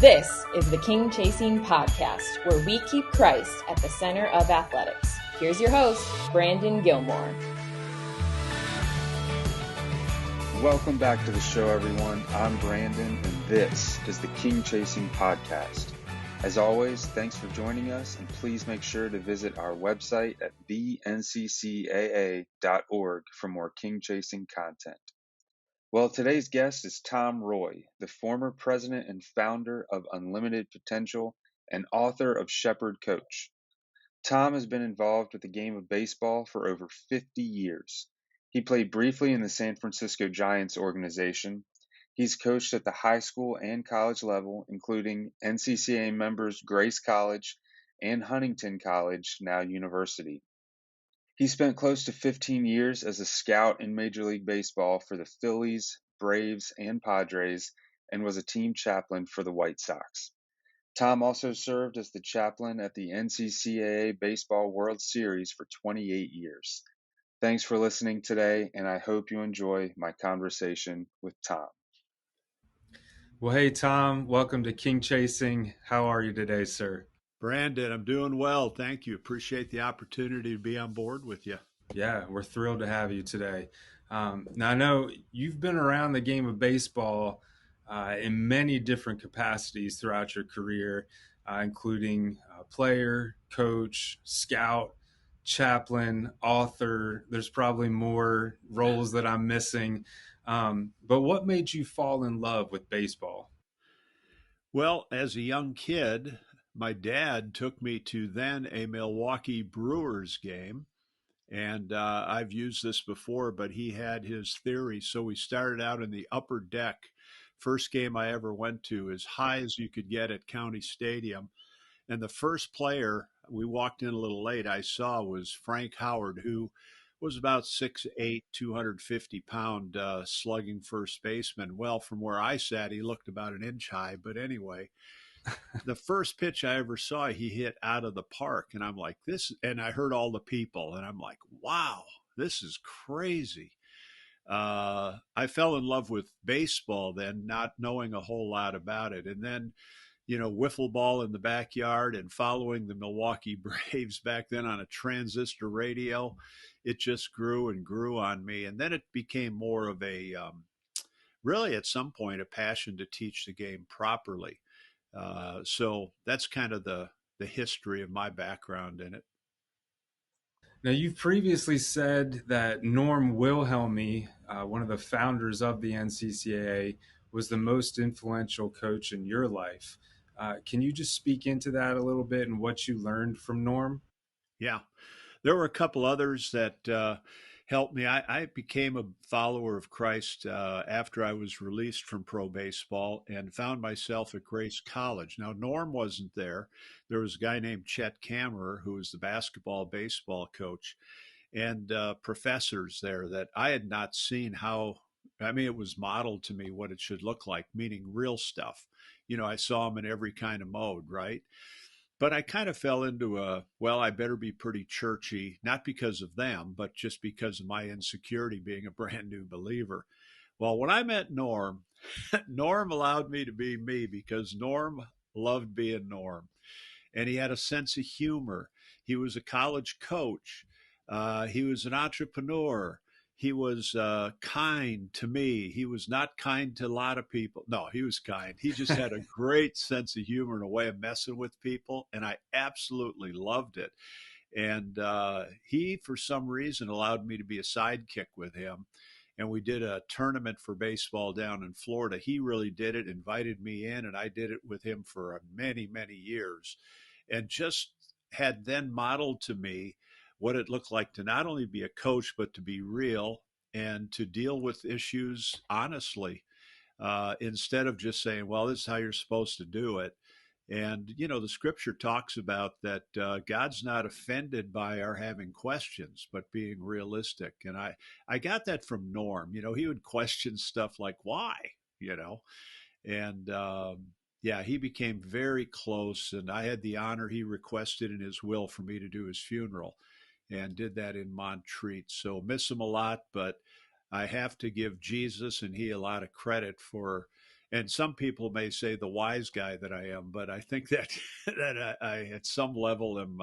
This is the King Chasing Podcast, where we keep Christ at the center of athletics. Here's your host, Brandon Gilmore. Welcome back to the show, everyone. I'm Brandon, and this is the King Chasing Podcast. As always, thanks for joining us, and please make sure to visit our website at theNCCAA.org for more King Chasing content. Well, today's guest is Tom Roy, the former president and founder of Unlimited Potential and author of Shepherd Coach. Tom has been involved with the game of baseball for over 50 years. He played briefly in the San Francisco Giants organization. He's coached at the high school and college level, including NCCAA members Grace College and Huntington College, now University. He spent close to 15 years as a scout in Major League Baseball for the Phillies, Braves, and Padres, and was a team chaplain for the White Sox. Tom also served as the chaplain at the NCCAA Baseball World Series for 28 years. Thanks for listening today, and I hope you enjoy my conversation with Tom. Well, hey, Tom, welcome to King Chasing. How are you today, sir? Brandon, I'm doing well. Thank you. Appreciate the opportunity to be on board with you. Yeah, we're thrilled to have you today. Now, I know you've been around the game of baseball in many different capacities throughout your career, including player, coach, scout, chaplain, author. There's probably more roles that I'm missing. But what made you fall in love with baseball? Well, as a young kid, my dad took me to then a Milwaukee Brewers game. And I've used this before, but he had his theory. So we started out in the upper deck. First game I ever went to, as high as you could get at County Stadium. And the first player, we walked in a little late, I saw was Frank Howard, who was about 6'8", 250-pound slugging first baseman. Well, from where I sat, he looked about an inch high. But anyway, the first pitch I ever saw, he hit out of the park. And I'm like, this, and I heard all the people, and I'm like, wow, this is crazy. I fell in love with baseball then, not knowing a whole lot about it. And then, wiffle ball in the backyard and following the Milwaukee Braves back then on a transistor radio, it just grew and grew on me. And then it became more of a, really at some point, a passion to teach the game properly. So that's kind of the history of my background in it. Now, you've previously said that Norm Wilhelmy, one of the founders of the NCCAA, was the most influential coach in your life. Can you just speak into that a little bit and what you learned from Norm? Yeah, there were a couple others that helped me. I became a follower of Christ after I was released from pro baseball and found myself at Grace College. Now, Norm wasn't there. There was a guy named Chet Kammerer, who was the basketball baseball coach, and professors there that I had not seen it was modeled to me what it should look like, meaning real stuff. I saw them in every kind of mode, right? But I kind of fell into I better be pretty churchy, not because of them, but just because of my insecurity being a brand new believer. Well, when I met Norm, Norm allowed me to be me because Norm loved being Norm. And he had a sense of humor. He was a college coach. He was an entrepreneur. He was kind to me. He was not kind to a lot of people. No, he was kind. He just had a great sense of humor and a way of messing with people. And I absolutely loved it. And he, for some reason, allowed me to be a sidekick with him. And we did a tournament for baseball down in Florida. He really did it, invited me in, and I did it with him for many, many years. And just had then modeled to me what it looked like to not only be a coach, but to be real and to deal with issues honestly, instead of just saying, well, this is how you're supposed to do it. And, the scripture talks about that God's not offended by our having questions, but being realistic. And I got that from Norm. He would question stuff like, why, and he became very close. And I had the honor, he requested in his will for me to do his funeral, and did that in Montreat. So miss him a lot, but I have to give Jesus and he a lot of credit for And some people may say the wise guy that I am, but I think that I at some level am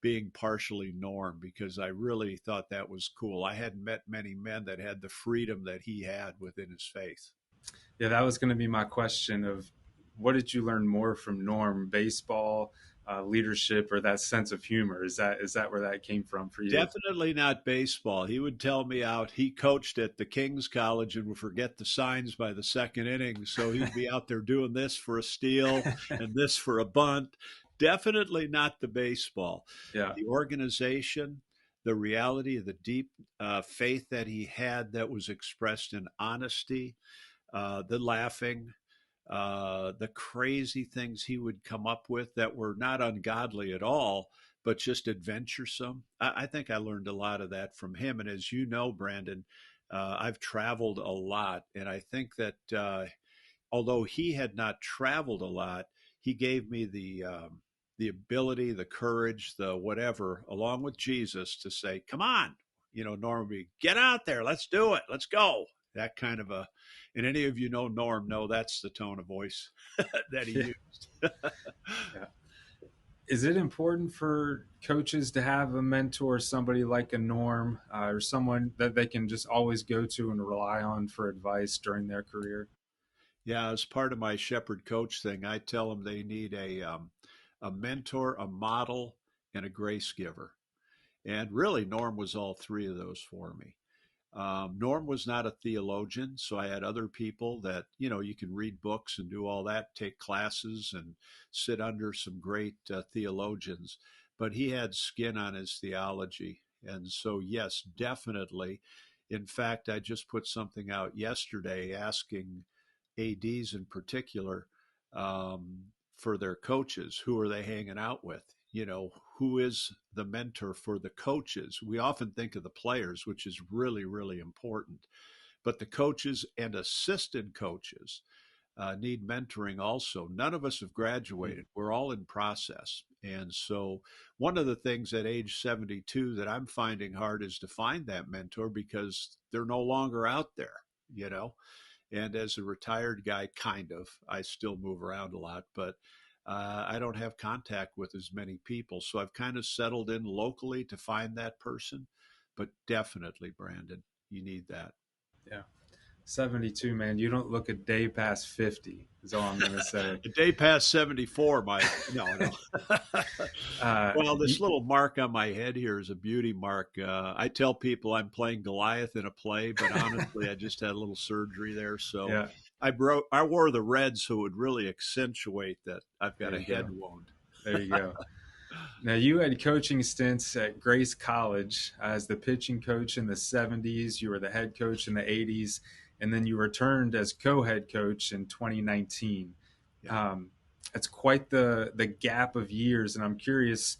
being partially Norm, because I really thought that was cool. I hadn't met many men that had the freedom that he had within his faith. Yeah, that was going to be my question of what did you learn more from Norm, baseball, leadership, or that sense of humor? Is that where that came from for you? Definitely not baseball. He would tell me out. He coached at the King's College and would forget the signs by the second inning. So he'd be out there doing this for a steal and this for a bunt. Definitely not the baseball. Yeah. The organization, the reality, the deep faith that he had that was expressed in honesty, the laughing, the crazy things he would come up with that were not ungodly at all, but just adventuresome. I think I learned a lot of that from him. And as you know, Brandon, I've traveled a lot. And I think that although he had not traveled a lot, he gave me the ability, the courage, the whatever, along with Jesus, to say, "Come on, Norm, get out there, let's do it, let's go." That kind of a, and any of you know Norm know that's the tone of voice that he Yeah. used. Yeah. Is it important for coaches to have a mentor, somebody like a Norm, or someone that they can just always go to and rely on for advice during their career? Yeah, as part of my shepherd coach thing, I tell them they need a mentor, a model, and a grace giver. And really, Norm was all three of those for me. Norm was not a theologian, so I had other people that, you can read books and do all that, take classes and sit under some great theologians, but he had skin on his theology. And so, yes, definitely. In fact, I just put something out yesterday asking ADs in particular, for their coaches, who are they hanging out with? Who is the mentor for the coaches? We often think of the players, which is really, really important, but the coaches and assistant coaches need mentoring also. None of us have graduated. We're all in process. And so, one of the things at age 72 that I'm finding hard is to find that mentor, because they're no longer out there, you know. And as a retired guy, I still move around a lot, but I don't have contact with as many people. So I've kind of settled in locally to find that person. But definitely, Brandon, you need that. Yeah. 72, man. You don't look a day past 50, is all I'm going to say. The day past 74, Mike. No. Well, this little mark on my head here is a beauty mark. I tell people I'm playing Goliath in a play, but honestly, I just had a little surgery there. So yeah. I wore the red so it would really accentuate that I've got There a you head go. wound. There you go. Now, you had coaching stints at Grace College as the pitching coach in the 70s. You were the head coach in the 80s, and then you returned as co-head coach in 2019. Yeah. It's quite the gap of years, and I'm curious,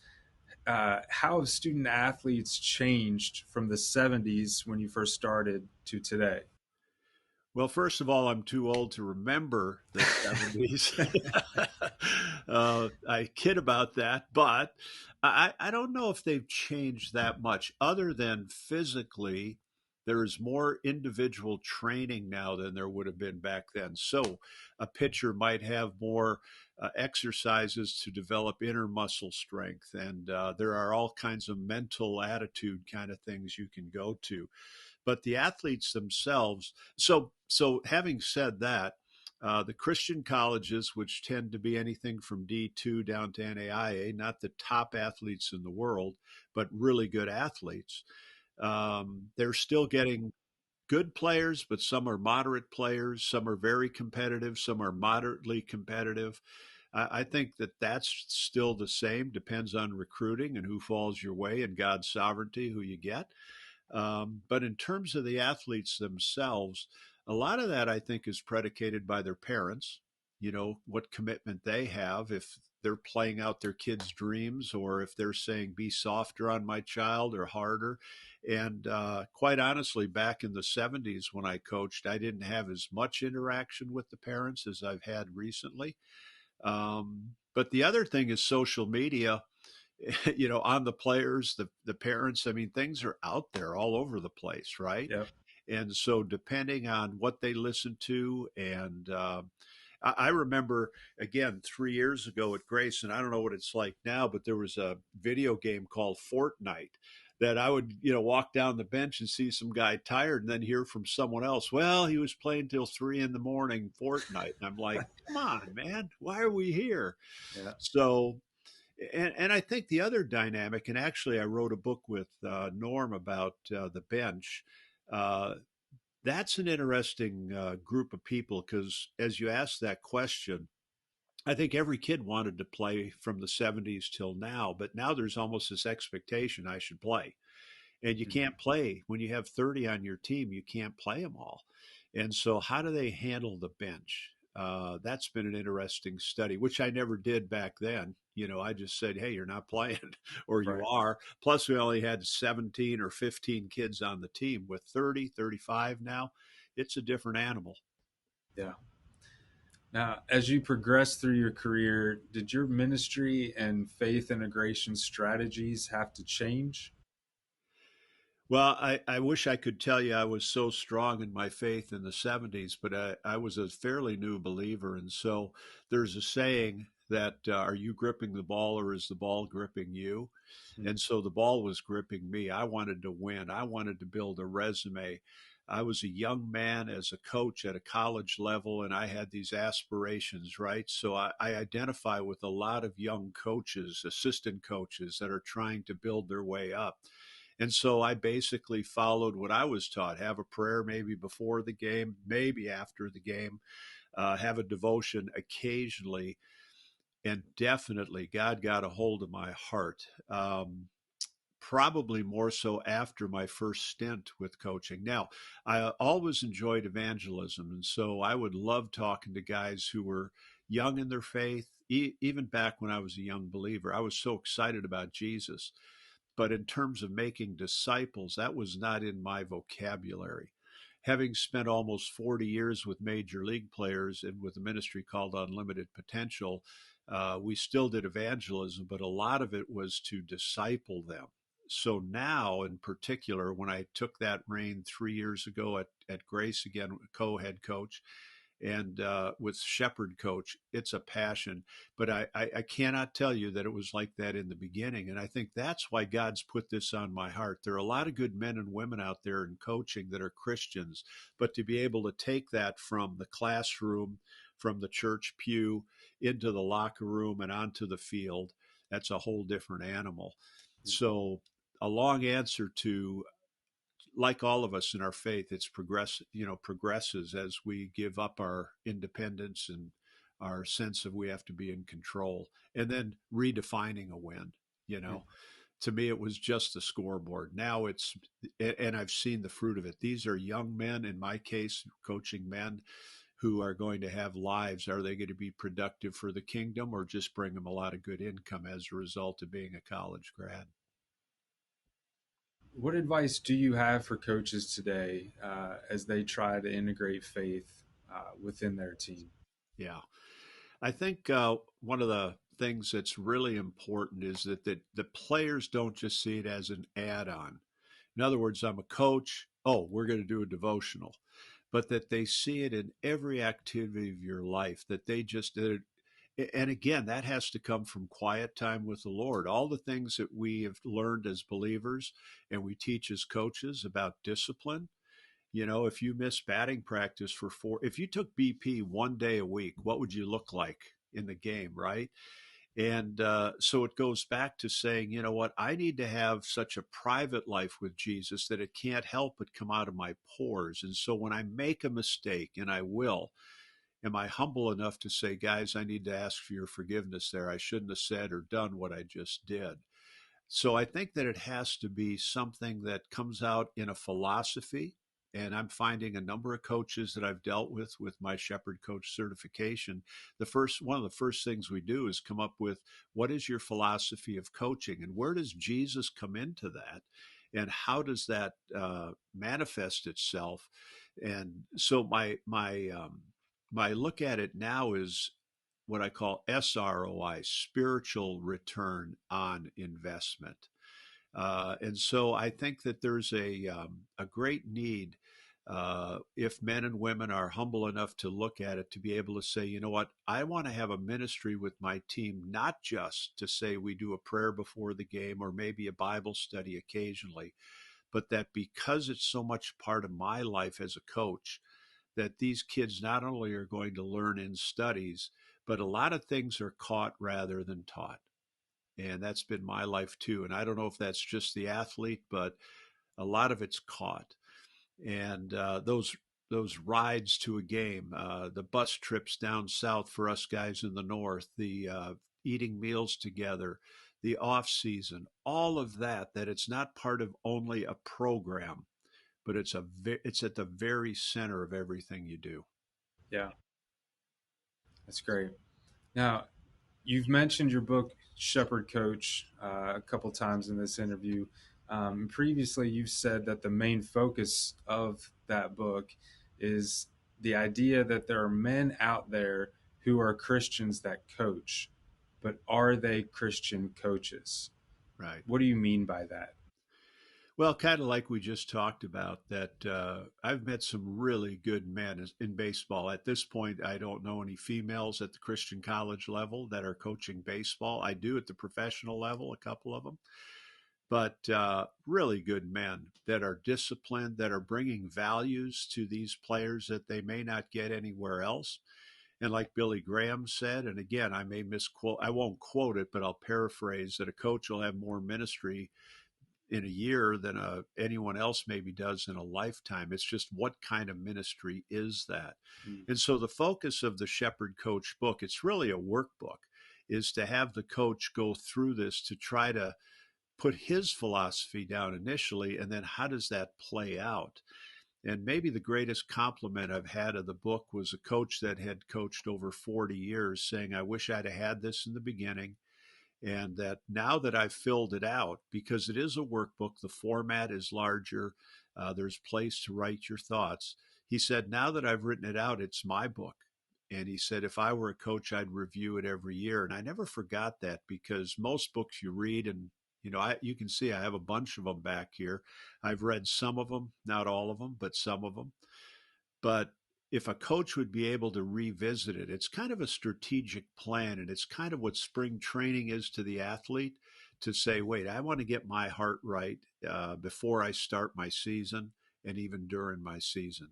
how have student athletes changed from the 70s when you first started to today? Well, first of all, I'm too old to remember the 70s. I kid about that, but I don't know if they've changed that much, other than physically, there is more individual training now than there would have been back then. So a pitcher might have more exercises to develop inner muscle strength, and there are all kinds of mental attitude kind of things you can go to. But the athletes themselves, so having said that, the Christian colleges, which tend to be anything from D2 down to NAIA, not the top athletes in the world, but really good athletes, they're still getting good players, but some are moderate players, some are very competitive, some are moderately competitive. I think that that's still the same, depends on recruiting and who falls your way and God's sovereignty, who you get. But in terms of the athletes themselves, a lot of that I think is predicated by their parents, what commitment they have, if they're playing out their kids' dreams, or if they're saying, be softer on my child or harder. And quite honestly, back in the 70s when I coached, I didn't have as much interaction with the parents as I've had recently. But the other thing is social media. On the players, the parents. I mean, things are out there all over the place, right? Yep. And so, depending on what they listen to, and I remember again 3 years ago at Grace, and I don't know what it's like now, but there was a video game called Fortnite that I would, walk down the bench and see some guy tired and then hear from someone else, well, he was playing till 3 in the morning Fortnite. And I'm like, come on, man, why are we here? Yeah. So, and I think the other dynamic, and actually I wrote a book with Norm about the bench. Uh, that's an interesting group of people because as you ask that question, I think every kid wanted to play from the 70s till now, but now there's almost this expectation I should play. And you can't play when you have 30 on your team, you can't play them all. And so, how do they handle the bench? That's been an interesting study, which I never did back then. I just said, hey, you're not playing, or you Right. are. Plus, we only had 17 or 15 kids on the team. With 30, 35 now, it's a different animal. Yeah. Now, as you progress through your career, did your ministry and faith integration strategies have to change? Well, I wish I could tell you I was so strong in my faith in the 70s, but I was a fairly new believer. And so there's a saying that are you gripping the ball or is the ball gripping you? And so the ball was gripping me. I wanted to win, I wanted to build a resume. I was a young man as a coach at a college level, and I had these aspirations, right? So I identify with a lot of young coaches, assistant coaches that are trying to build their way up. And so I basically followed what I was taught: have a prayer maybe before the game, maybe after the game, have a devotion occasionally. And definitely, God got a hold of my heart. Probably more so after my first stint with coaching. Now, I always enjoyed evangelism. And so I would love talking to guys who were young in their faith, even back when I was a young believer. I was so excited about Jesus. But in terms of making disciples, that was not in my vocabulary. Having spent almost 40 years with major league players and with a ministry called Unlimited Potential, we still did evangelism, but a lot of it was to disciple them. So now, in particular, when I took that reign 3 years ago at Grace, again, co-head coach, and with Shepherd coach, it's a passion. But I cannot tell you that it was like that in the beginning. And I think that's why God's put this on my heart. There are a lot of good men and women out there in coaching that are Christians, but to be able to take that from the classroom, from the church pew into the locker room and onto the field, that's a whole different animal. So a long answer to, like all of us in our faith, it's progresses as we give up our independence and our sense of we have to be in control, and then redefining a win. You know, to me, it was just the scoreboard. Now it's, and I've seen the fruit of it. These are young men, in my case, coaching men who are going to have lives. Are they going to be productive for the kingdom or just bring them a lot of good income as a result of being a college grad? What advice do you have for coaches today as they try to integrate faith within their team? Yeah. I think one of the things that's really important is that the players don't just see it as an add-on. In other words, I'm a coach. Oh, we're going to do a devotional, but that they see it in every activity of your life. That they just did it, and again, that has to come from quiet time with the Lord. All the things that we have learned as believers, and we teach as coaches about discipline. If you miss batting practice for if you took BP 1 day a week, what would you look like in the game, right? And so it goes back to saying, you know what, I need to have such a private life with Jesus that it can't help but come out of my pores. And so when I make a mistake, and I will, am I humble enough to say, guys, I need to ask for your forgiveness there. I shouldn't have said or done what I just did. So I think that it has to be something that comes out in a philosophy. And I'm finding a number of coaches that I've dealt with my Shepherd coach certification. One of the first things we do is come up with, what is your philosophy of coaching, and where does Jesus come into that, and how does that manifest itself? And so my look at it now is what I call SROI, spiritual return on investment. And so I think that there's a great need if men and women are humble enough to look at it, to be able to say, you know what, I want to have a ministry with my team, not just to say we do a prayer before the game or maybe a Bible study occasionally, but that because it's so much part of my life as a coach, that these kids not only are going to learn in studies, but a lot of things are caught rather than taught. And that's been my life too. And I don't know if that's just the athlete, but a lot of it's caught. And those rides to a game, the bus trips down south for us guys in the north, the eating meals together, the off season, all of that. That it's not part of only a program, but it's at the very center of everything you do. Yeah, that's great. Now, you've mentioned your book, Shepherd Coach, a couple times in this interview. Previously, you've said that the main focus of that book is the idea that there are men out there who are Christians that coach, but are they Christian coaches? Right. What do you mean by that? Well, kind of like we just talked about, that I've met some really good men in baseball. At this point, I don't know any females at the Christian college level that are coaching baseball. I do at the professional level, a couple of them, but really good men that are disciplined, that are bringing values to these players that they may not get anywhere else. And like Billy Graham said, and again, I may misquote, I won't quote it, but I'll paraphrase, that a coach will have more ministry in a year than anyone else maybe does in a lifetime. It's just, what kind of ministry is that? Mm. And so the focus of the Shepherd Coach book, it's really a workbook, is to have the coach go through this to try to put his philosophy down initially, and then how does that play out? And maybe the greatest compliment I've had of the book was a coach that had coached over 40 years saying, I wish I'd have had this in the beginning. And that now that I've filled it out, because it is a workbook, the format is larger, there's place to write your thoughts. He said, now that I've written it out, it's my book. And he said, if I were a coach, I'd review it every year. And I never forgot that, because most books you read, and you can see I have a bunch of them back here. I've read some of them, not all of them, but some of them. But if a coach would be able to revisit it, it's kind of a strategic plan, and it's kind of what spring training is to the athlete, to say, wait, I want to get my heart right before I start my season and even during my season.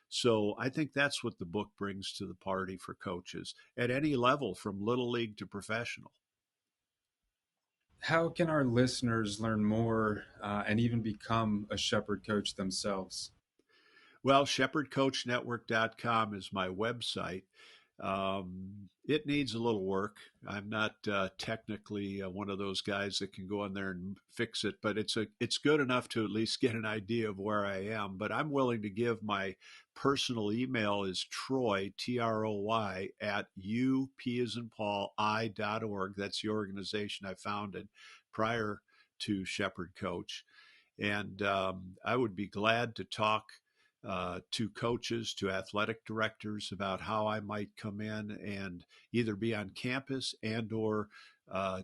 So I think that's what the book brings to the party for coaches at any level, from little league to professional. How can our listeners learn more and even become a Shepherd Coach themselves? Well, shepherdcoachnetwork.com is my website. It needs a little work. I'm not technically one of those guys that can go in there and fix it, but it's good enough to at least get an idea of where I am. But I'm willing to give my personal email is Troy, TROY, at UP as in Paul, I.org. That's the organization I founded prior to Shepherd Coach. And I would be glad to talk to coaches, to athletic directors, about how I might come in and either be on campus and or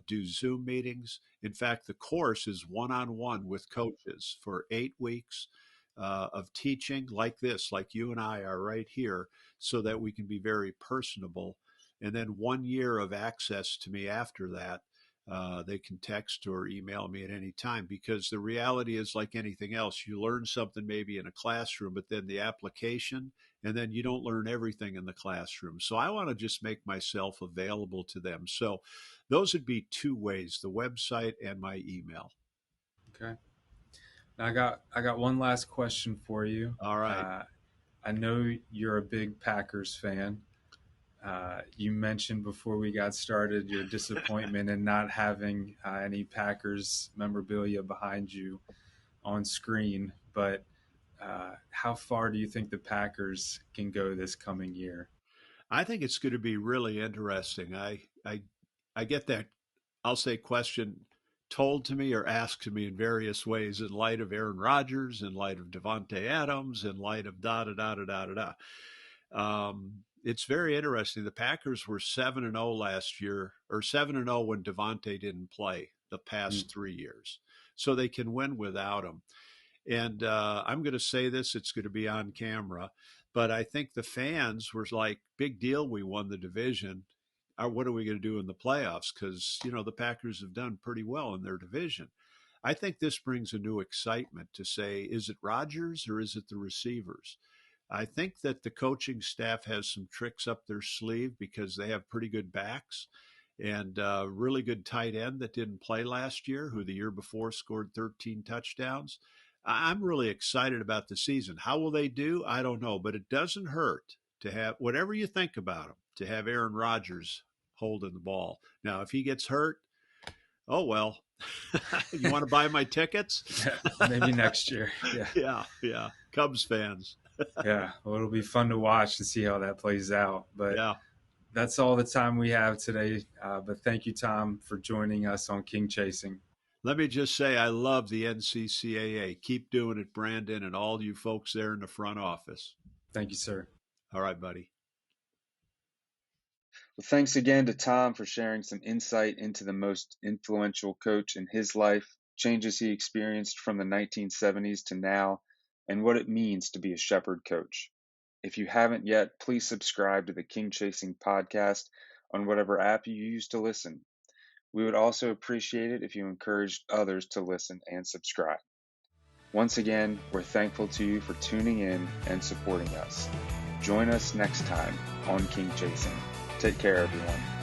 do Zoom meetings. In fact, the course is one-on-one with coaches for 8 weeks of teaching like this, like you and I are right here, so that we can be very personable. And then 1 year of access to me after that. They can text or email me at any time, because the reality is, like anything else, you learn something maybe in a classroom, but then the application, and then you don't learn everything in the classroom. So I want to just make myself available to them. So those would be 2 ways, the website and my email. Okay. Now I got one last question for you. All right. I know you're a big Packers fan. You mentioned before we got started your disappointment in not having any Packers memorabilia behind you on screen, but how far do you think the Packers can go this coming year? I think it's going to be really interesting. I get that, I'll say, question told to me or asked to me in various ways, in light of Aaron Rodgers, in light of Devontae Adams, in light of da da da da da da da. It's very interesting. The Packers were 7-0 last year, or 7-0 when Devontae didn't play the past 3 years, so they can win without him. And I'm going to say this, it's going to be on camera, but I think the fans were like, big deal, we won the division. What are we going to do in the playoffs? Because, the Packers have done pretty well in their division. I think this brings a new excitement to say, is it Rodgers or is it the receivers? I think that the coaching staff has some tricks up their sleeve because they have pretty good backs and a really good tight end that didn't play last year, who the year before scored 13 touchdowns. I'm really excited about the season. How will they do? I don't know, but it doesn't hurt to have, whatever you think about them, to have Aaron Rodgers holding the ball. Now, if he gets hurt, oh, well, you want to buy my tickets? Maybe next year. Yeah. Cubs fans. Yeah. Well, it'll be fun to watch and see how that plays out. But yeah, that's all the time we have today. But thank you, Tom, for joining us on King Chasing. Let me just say, I love the NCCAA. Keep doing it, Brandon, and all you folks there in the front office. Thank you, sir. All right, buddy. Well, thanks again to Tom for sharing some insight into the most influential coach in his life, changes he experienced from the 1970s to now, and what it means to be a Shepherd coach. If you haven't yet, please subscribe to the King Chasing podcast on whatever app you use to listen. We would also appreciate it if you encouraged others to listen and subscribe. Once again, we're thankful to you for tuning in and supporting us. Join us next time on King Chasing. Take care, everyone.